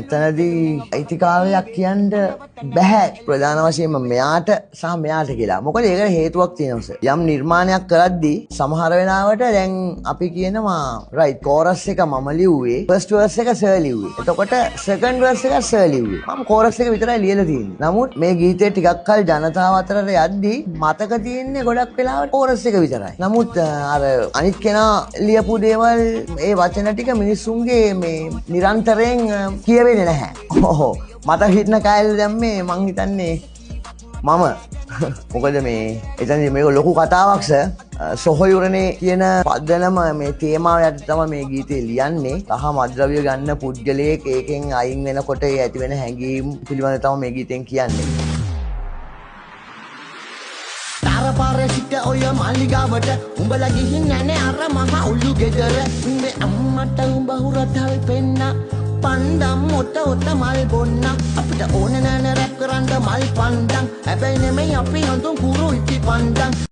එතනදී අයිතිකාරයක් කියන්න බෑ ප්‍රධාන වශයෙන්ම මෙයාට සහ මෙයාට කියලා. මොකද ඒකට හේතුවක් තියෙනවා සර්. යම් නිර්මාණයක් කරද්දී සමහර වෙලාවට දැන් අපි කියනවා රයිට් කෝරස් එක මම ලිව්වේ ෆස්ට් වර්ස් එක සර් ලිව්වේ. එතකොට සෙකන්ඩ් වර්ස් එක සර් ලිව්වේ. මම කෝරස් එක විතරයි ලියලා තියෙන්නේ. නමුත් මේ ගීතේ ටිකක් කල් ජනතාව අතරට යද්දී මතක තියෙන්නේ ගොඩක් වෙලාවට කෝරස් එක විතරයි. නමුත් අර අනිත් කෙනා ලියපු දේවල් ඒ වචන ටික මිනිස්සුන්ගේ මේ නිරන්තරයෙන් කියවෙන්නේ නැහැ. ඔහො මට හිතන කාලේ දැම්මේ මං හිතන්නේ මම මොකද මේ එතනදී මේක ලොකු කතාවක් සර්. සොහොයුරනේ කියන පදනම මේ තේමාව යටතේ තමයි මේ ගීතේ ලියන්නේ. සහ මද්ද්‍රව්‍ය ගන්න පුද්ගලයෙක් ඒකෙන් අයින් වෙනකොට ඒ ඇති වෙන හැඟීම් පිළිබඳව තමයි මේ ගීතෙන් කියන්නේ. තරපාරේ සිට ඔය මාලිගාවට උඹලා ගිහින් නැනේ අර මහ උළු ගෙදර. උඹේ අම්මට උඹ හුරතල් පෙන්න පණ්ඩම් ඔත මල් බොන්න අපිට ඕන නෑන රැප් කරන්න මල් පණ්ඩම්. හැබැයි නෙමෙයි අපි හඳුන් කුරු ඉති පණ්ඩම්.